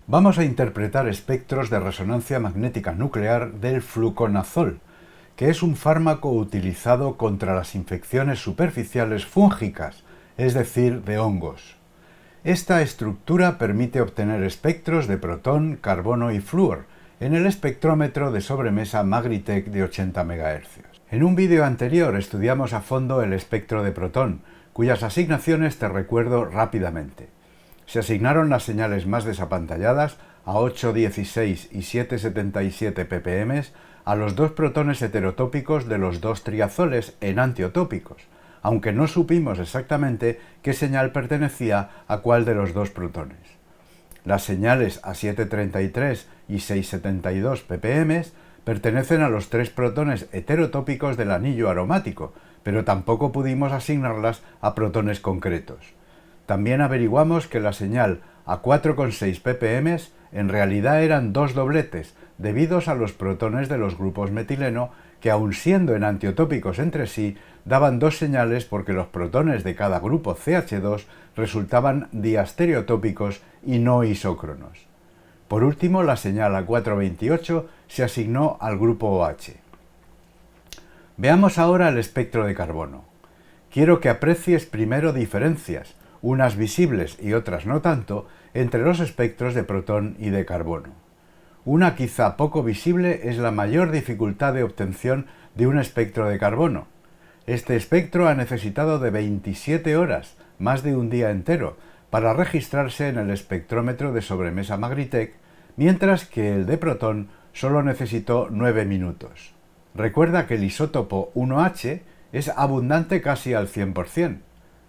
Vamos a interpretar espectros de resonancia magnética nuclear del fluconazol, que es un fármaco utilizado contra las infecciones superficiales fúngicas, es decir, de hongos. Esta estructura permite obtener espectros de protón, carbono y flúor en el espectrómetro de sobremesa Magritech de 80 MHz. En un vídeo anterior estudiamos a fondo el espectro de protón, cuyas asignaciones te recuerdo rápidamente. Se asignaron las señales más desapantalladas a 816 y 777 ppm a los dos protones heterotópicos de los dos triazoles enantiotópicos, aunque no supimos exactamente qué señal pertenecía a cuál de los dos protones. Las señales a 733 y 672 ppm pertenecen a los tres protones heterotópicos del anillo aromático, pero tampoco pudimos asignarlas a protones concretos. También averiguamos que la señal a 4,6 ppm en realidad eran dos dobletes, debidos a los protones de los grupos metileno que, aun siendo enantiotópicos entre sí, daban dos señales porque los protones de cada grupo CH2 resultaban diastereotópicos y no isócronos. Por último, la señal a 428 se asignó al grupo OH. Veamos ahora el espectro de carbono. Quiero que aprecies primero diferencias, unas visibles y otras no tanto, entre los espectros de protón y de carbono. Una quizá poco visible es la mayor dificultad de obtención de un espectro de carbono. Este espectro ha necesitado de 27 horas, más de un día entero, para registrarse en el espectrómetro de sobremesa Magritech, mientras que el de protón solo necesitó 9 minutos. Recuerda que el isótopo 1H es abundante casi al 100%.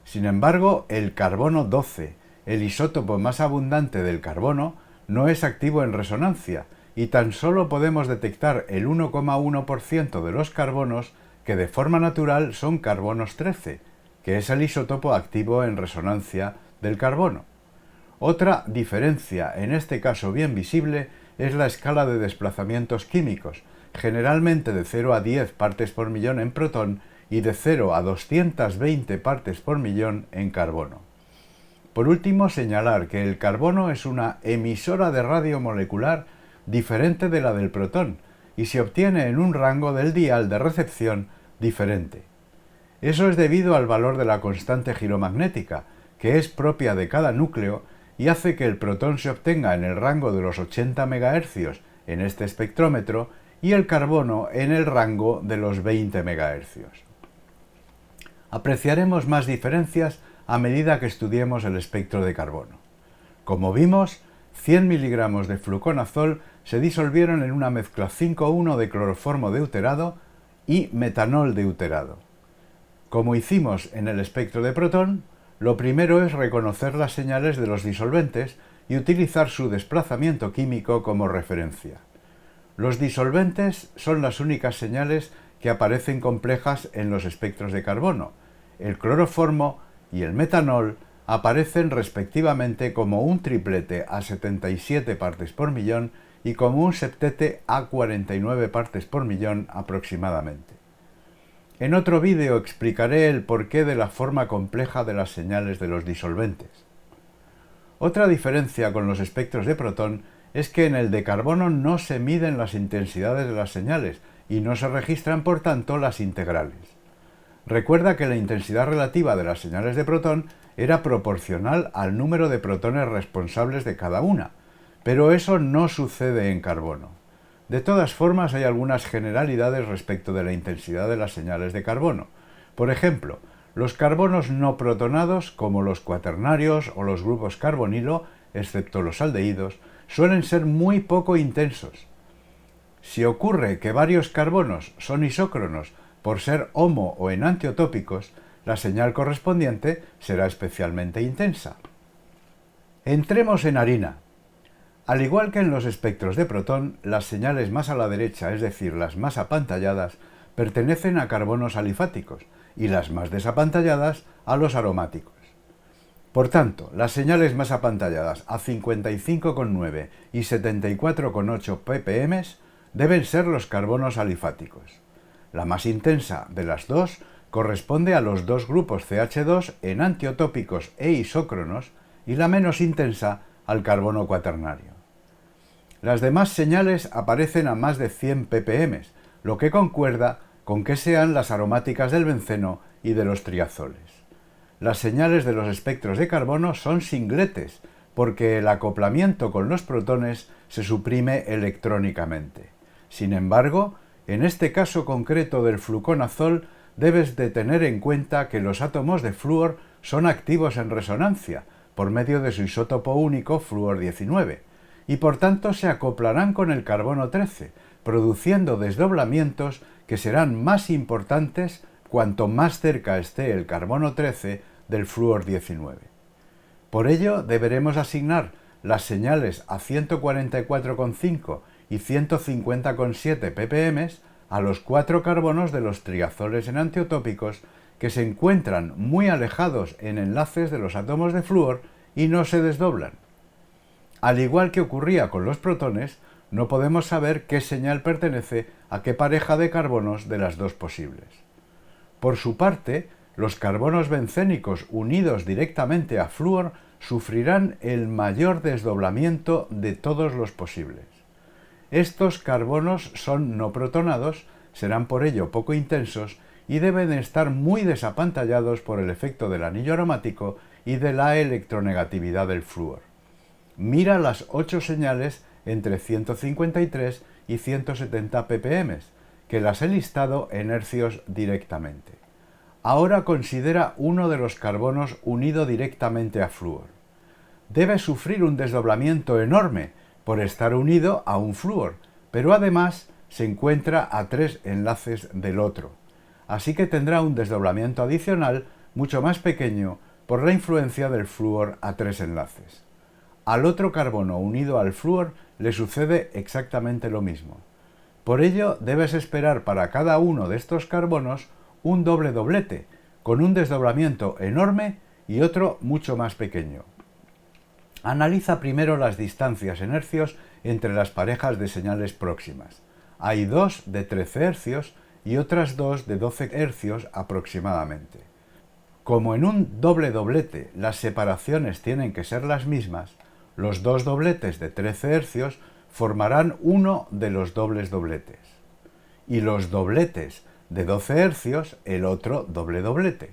Sin embargo, el carbono 12, el isótopo más abundante del carbono, no es activo en resonancia y tan solo podemos detectar el 1,1% de los carbonos que de forma natural son carbonos 13, que es el isótopo activo en resonancia del carbono. Otra diferencia, en este caso bien visible, es la escala de desplazamientos químicos, generalmente de 0 a 10 partes por millón en protón y de 0 a 220 partes por millón en carbono. Por último, señalar que el carbono es una emisora de radio molecular diferente de la del protón y se obtiene en un rango del dial de recepción diferente. Eso es debido al valor de la constante giromagnética, que es propia de cada núcleo y hace que el protón se obtenga en el rango de los 80 MHz en este espectrómetro y el carbono en el rango de los 20 MHz. Apreciaremos más diferencias a medida que estudiemos el espectro de carbono. Como vimos, 100 miligramos de fluconazol se disolvieron en una mezcla 5,1 de cloroformo deuterado y metanol deuterado. Como hicimos en el espectro de protón, lo primero es reconocer las señales de los disolventes y utilizar su desplazamiento químico como referencia. Los disolventes son las únicas señales que aparecen complejas en los espectros de carbono. El cloroformo y el metanol aparecen respectivamente como un triplete a 77 partes por millón y como un septete a 49 partes por millón aproximadamente. En otro vídeo explicaré el porqué de la forma compleja de las señales de los disolventes. Otra diferencia con los espectros de protón es que en el de carbono no se miden las intensidades de las señales y no se registran, por tanto, las integrales. Recuerda que la intensidad relativa de las señales de protón era proporcional al número de protones responsables de cada una, pero eso no sucede en carbono. De todas formas, hay algunas generalidades respecto de la intensidad de las señales de carbono. Por ejemplo, los carbonos no protonados, como los cuaternarios o los grupos carbonilo, excepto los aldehídos, suelen ser muy poco intensos. Si ocurre que varios carbonos son isócronos por ser homo o enantiotópicos, la señal correspondiente será especialmente intensa. Entremos en harina. Al igual que en los espectros de protón, las señales más a la derecha, es decir, las más apantalladas, pertenecen a carbonos alifáticos y las más desapantalladas a los aromáticos. Por tanto, las señales más apantalladas a 55,9 y 74,8 ppm deben ser los carbonos alifáticos. La más intensa de las dos corresponde a los dos grupos CH2 enantiotópicos e isócronos y la menos intensa al carbono cuaternario. Las demás señales aparecen a más de 100 ppm, lo que concuerda con que sean las aromáticas del benceno y de los triazoles. Las señales de los espectros de carbono son singletes, porque el acoplamiento con los protones se suprime electrónicamente. Sin embargo, en este caso concreto del fluconazol, debes de tener en cuenta que los átomos de flúor son activos en resonancia, por medio de su isótopo único flúor 19, y por tanto se acoplarán con el carbono 13, produciendo desdoblamientos que serán más importantes cuanto más cerca esté el carbono 13 del flúor 19. Por ello, deberemos asignar las señales a 144,5 y 150,7 ppm a los 4 carbonos de los triazoles enantiotópicos que se encuentran muy alejados en enlaces de los átomos de flúor y no se desdoblan. Al igual que ocurría con los protones, no podemos saber qué señal pertenece a qué pareja de carbonos de las dos posibles. Por su parte, los carbonos bencénicos unidos directamente a flúor sufrirán el mayor desdoblamiento de todos los posibles. Estos carbonos son no protonados, serán por ello poco intensos y deben estar muy desapantallados por el efecto del anillo aromático y de la electronegatividad del flúor. Mira las 8 señales entre 153 y 170 ppm, que las he listado en hercios directamente. Ahora considera uno de los carbonos unido directamente a flúor. Debe sufrir un desdoblamiento enorme por estar unido a un flúor, pero además se encuentra a 3 enlaces del otro, así que tendrá un desdoblamiento adicional mucho más pequeño por la influencia del flúor a 3 enlaces. Al otro carbono unido al flúor le sucede exactamente lo mismo. Por ello, debes esperar para cada uno de estos carbonos un doble doblete, con un desdoblamiento enorme y otro mucho más pequeño. Analiza primero las distancias en hercios entre las parejas de señales próximas. Hay 2 de 13 hercios y otras 2 de 12 hercios aproximadamente. Como en un doble doblete las separaciones tienen que ser las mismas, los 2 dobletes de 13 hercios formarán uno de los dobles dobletes, y los dobletes de 12 hercios el otro doble doblete.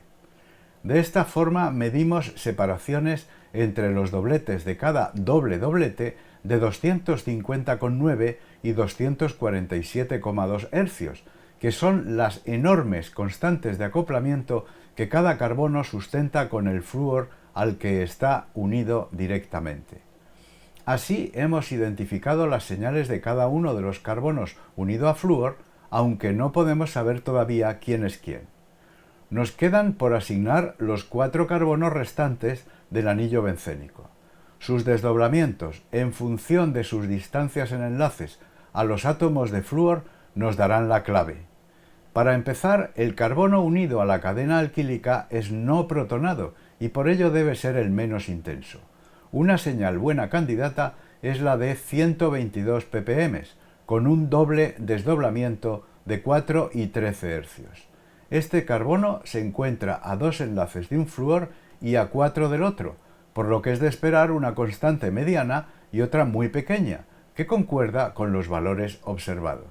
De esta forma medimos separaciones entre los dobletes de cada doble doblete de 250,9 y 247,2 hercios, que son las enormes constantes de acoplamiento que cada carbono sustenta con el flúor al que está unido directamente. Así hemos identificado las señales de cada uno de los carbonos unido a flúor, aunque no podemos saber todavía quién es quién. Nos quedan por asignar los 4 carbonos restantes del anillo bencénico. Sus desdoblamientos, en función de sus distancias en enlaces a los átomos de flúor, nos darán la clave. Para empezar, el carbono unido a la cadena alquílica es no protonado y por ello debe ser el menos intenso. Una señal buena candidata es la de 122 ppm, con un doble desdoblamiento de 4 y 13 hercios. Este carbono se encuentra a 2 enlaces de un flúor y a 4 del otro, por lo que es de esperar una constante mediana y otra muy pequeña, que concuerda con los valores observados.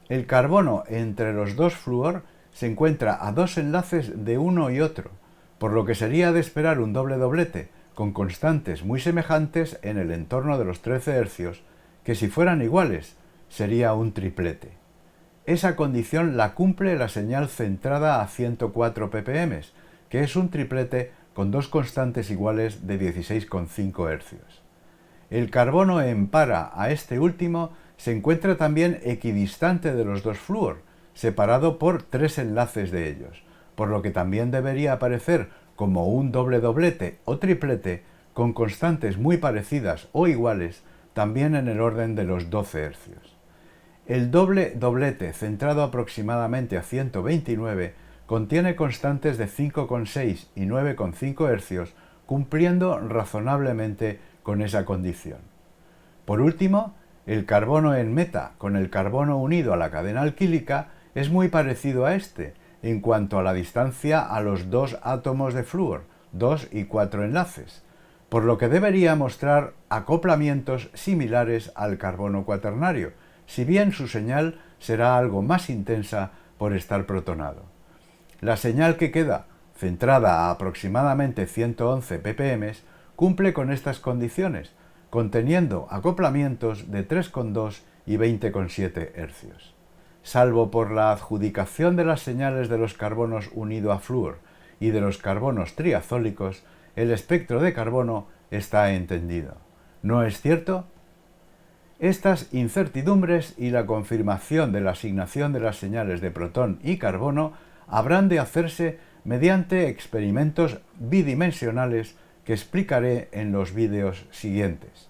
El carbono entre los dos flúor se encuentra a 2 enlaces de uno y otro, por lo que sería de esperar un doble doblete con constantes muy semejantes en el entorno de los 13 hercios, que si fueran iguales sería un triplete. Esa condición la cumple la señal centrada a 104 ppm, que es un triplete con 2 constantes iguales de 16,5 hercios. El carbono en para a este último se encuentra también equidistante de los dos flúor, separado por 3 enlaces de ellos, por lo que también debería aparecer como un doble doblete o triplete con constantes muy parecidas o iguales, también en el orden de los 12 hercios. El doble doblete, centrado aproximadamente a 129, contiene constantes de 5,6 y 9,5 hercios, cumpliendo razonablemente con esa condición. Por último, el carbono en meta con el carbono unido a la cadena alquílica es muy parecido a este, en cuanto a la distancia a los 2 átomos de flúor, 2 y 4 enlaces, por lo que debería mostrar acoplamientos similares al carbono cuaternario, si bien su señal será algo más intensa por estar protonado. La señal que queda, centrada a aproximadamente 111 ppm, cumple con estas condiciones, conteniendo acoplamientos de 3,2 y 20,7 Hz. Salvo por la adjudicación de las señales de los carbonos unido a flúor y de los carbonos triazólicos, el espectro de carbono está entendido. ¿No es cierto? Estas incertidumbres y la confirmación de la asignación de las señales de protón y carbono habrán de hacerse mediante experimentos bidimensionales que explicaré en los vídeos siguientes.